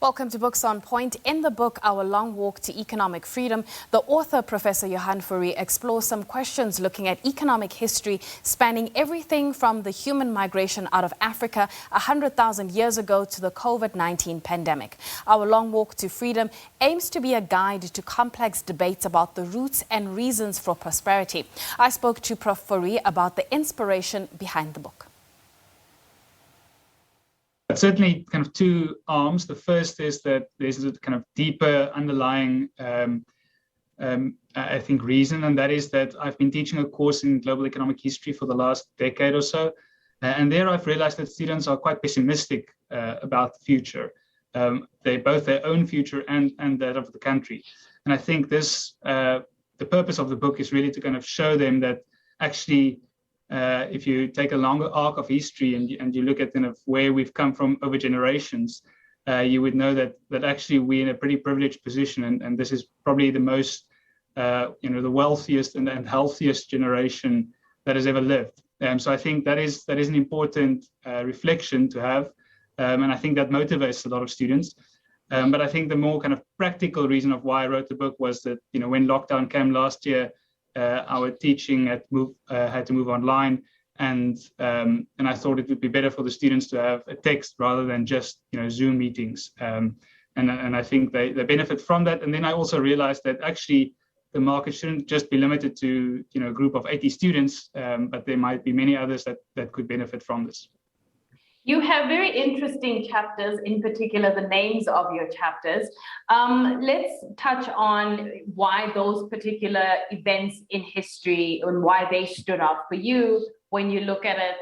Welcome to Books on Point. In the book, Our Long Walk to Economic Freedom, the author, Professor Johan Fourie, explores some questions looking at economic history spanning everything from the human migration out of Africa 100,000 years ago to the COVID-19 pandemic. Our Long Walk to Freedom aims to be a guide to complex debates about the roots and reasons for prosperity. I spoke to Prof Fourie about the inspiration behind the book. Certainly kind of two arms. The first is that there's a kind of deeper underlying, I think, reason, and that is that I've been teaching a course in global economic history for the last decade or so. And there I've realized that students are quite pessimistic about the future, both their own future and that of the country. And I think this, the purpose of the book is really to kind of show them that actually, if you take a longer arc of history and you look at kind of where we've come from over generations, you would know that actually we're in a pretty privileged position, and this is probably the most, the wealthiest and healthiest generation that has ever lived. So I think that is an important reflection to have, and I think that motivates a lot of students. But I think the more kind of practical reason of why I wrote the book was that when lockdown came last year, our teaching had to move online, and I thought it would be better for the students to have a text rather than just Zoom meetings, and I think they benefit from that. And then I also realized that actually the market shouldn't just be limited to a group of 80 students, but there might be many others that could benefit from this. You have very interesting chapters, in particular the names of your chapters. Let's touch on why those particular events in history and why they stood out for you when you look at it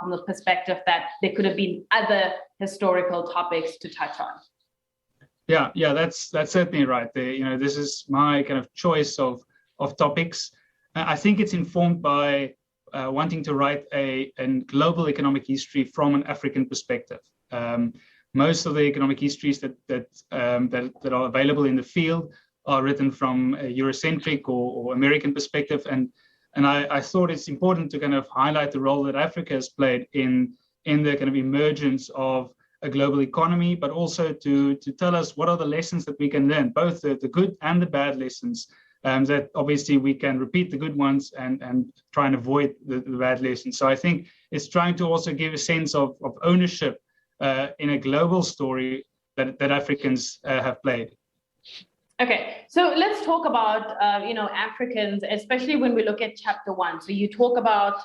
from the perspective that there could have been other historical topics to touch on. Yeah, that's certainly right. This is my kind of choice of topics. I think it's informed by wanting to write a global economic history from an African perspective. Most of the economic histories that are available in the field are written from a Eurocentric or American perspective, and I thought it's important to kind of highlight the role that Africa has played in the kind of emergence of a global economy, but also to tell us what are the lessons that we can learn, both the good and the bad lessons. That obviously we can repeat the good ones and try and avoid the bad lessons. So I think it's trying to also give a sense of ownership in a global story that Africans have played. Okay, so let's talk about Africans, especially when we look at chapter 1. So you talk about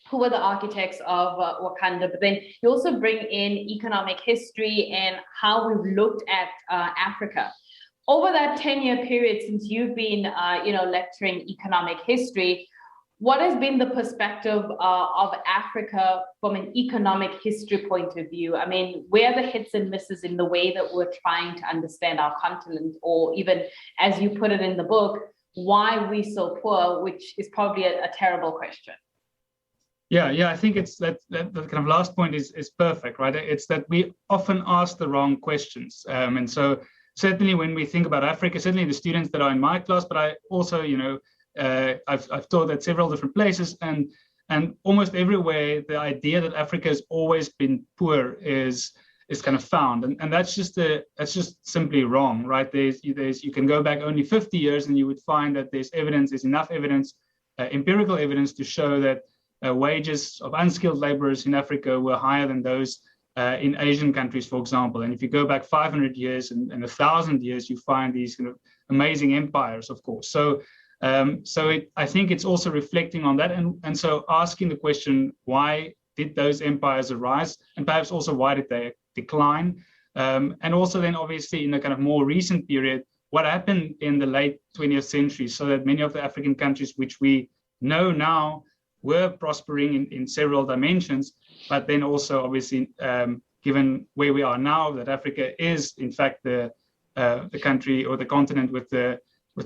who were the architects of Wakanda, but then you also bring in economic history and how we've looked at Africa. Over that 10-year period since you've been, lecturing economic history, what has been the perspective of Africa from an economic history point of view? I mean, where are the hits and misses in the way that we're trying to understand our continent, or even, as you put it in the book, why we're so poor, which is probably a terrible question. Yeah, I think it's that kind of last point is perfect, right? It's that we often ask the wrong questions, and so. Certainly, when we think about Africa, certainly the students that are in my class, but I also, I've taught at several different places, and almost everywhere, the idea that Africa has always been poor is kind of found, and that's just simply wrong, right? You can go back only 50 years, and you would find that there's enough evidence, empirical evidence, to show that wages of unskilled laborers in Africa were higher than those in Asian countries, for example. And if you go back 500 years and 1,000 years, you find these kind of amazing empires, of course. So I think it's also reflecting on that, and so asking the question, why did those empires arise, and perhaps also why did they decline, and also then obviously in the kind of more recent period, what happened in the late 20th century, so that many of the African countries which we know now were prospering in several dimensions, but then also obviously given where we are now, that Africa is in fact the country or the continent with the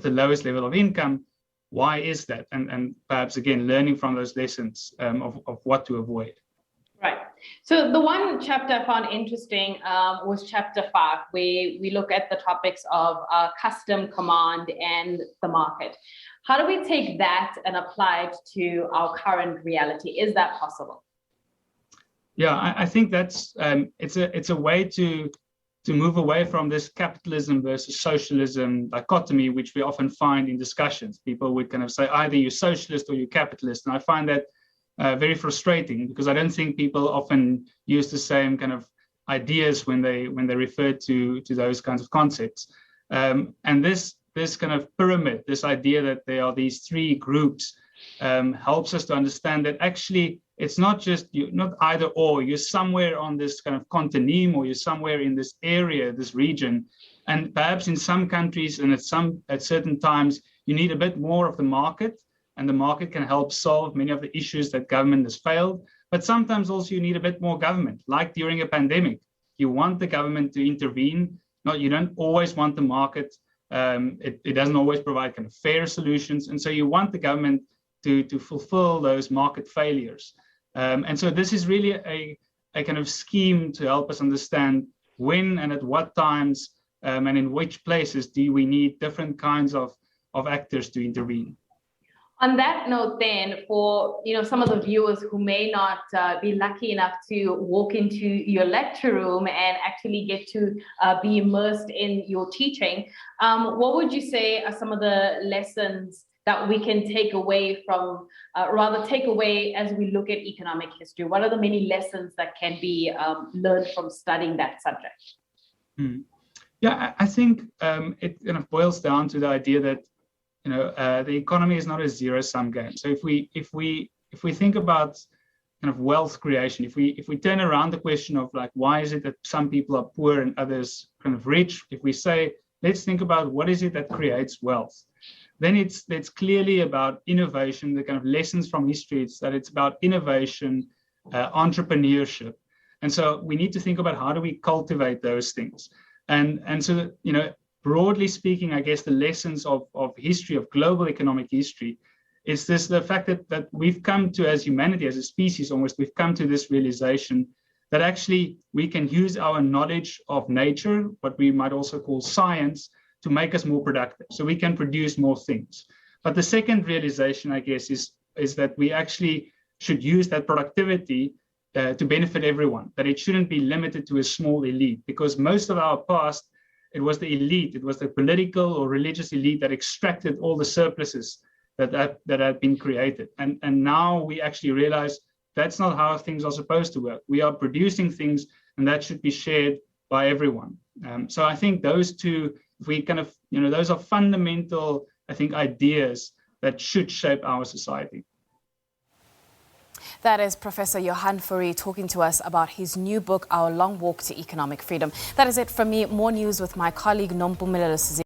lowest level of income. Why is that? And perhaps again learning from those lessons of what to avoid. Right. So the one chapter I found interesting was chapter 5, where we look at the topics of custom, command, and the market. How do we take that and apply it to our current reality? Is that possible? Yeah, I think that's it's a way to to move away from this capitalism versus socialism dichotomy, which we often find in discussions. People would kind of say either you're socialist or you're capitalist. And I find that very frustrating, because I don't think people often use the same kind of ideas when they refer to those kinds of concepts. And this kind of pyramid, this idea that there are these three groups, helps us to understand that actually it's not just not either or. You're somewhere on this kind of continuum, or you're somewhere in this area, this region, and perhaps in some countries and at certain times you need a bit more of the market, and the market can help solve many of the issues that government has failed. But sometimes also you need a bit more government, like during a pandemic. You want the government to intervene. You don't always want the market. It doesn't always provide kind of fair solutions, and so you want the government to fulfill those market failures. And so this is really a kind of scheme to help us understand when and at what times and in which places do we need different kinds of actors to intervene. On that note, then, for some of the viewers who may not be lucky enough to walk into your lecture room and actually get to be immersed in your teaching, what would you say are some of the lessons that we can take away from, as we look at economic history? What are the many lessons that can be learned from studying that subject? Yeah, I think it kind of boils down to the idea that the economy is not a zero-sum game. So if we think about kind of wealth creation, if we turn around the question of like, why is it that some people are poor and others kind of rich? If we say, let's think about what is it that creates wealth, then it's clearly about innovation. The kind of lessons from history, it's about innovation, entrepreneurship. And so we need to think about how do we cultivate those things. And so, broadly speaking, I guess the lessons of history, of global economic history, is the fact that we've come to, as humanity, as a species almost, we've come to this realization that actually we can use our knowledge of nature, what we might also call science, to make us more productive. So we can produce more things. But the second realization, I guess, is that we actually should use that productivity to benefit everyone, that it shouldn't be limited to a small elite, because most of our past, it was the elite, it was the political or religious elite that extracted all the surpluses that had been created. And now we actually realize that's not how things are supposed to work. We are producing things, and that should be shared by everyone. So I think those two, if we kind of, those are fundamental, I think, ideas that should shape our society. That is Professor Johan Fourie talking to us about his new book, Our Long Walk to Economic Freedom. That is it from me. More news with my colleague Nompumelelo Sizini.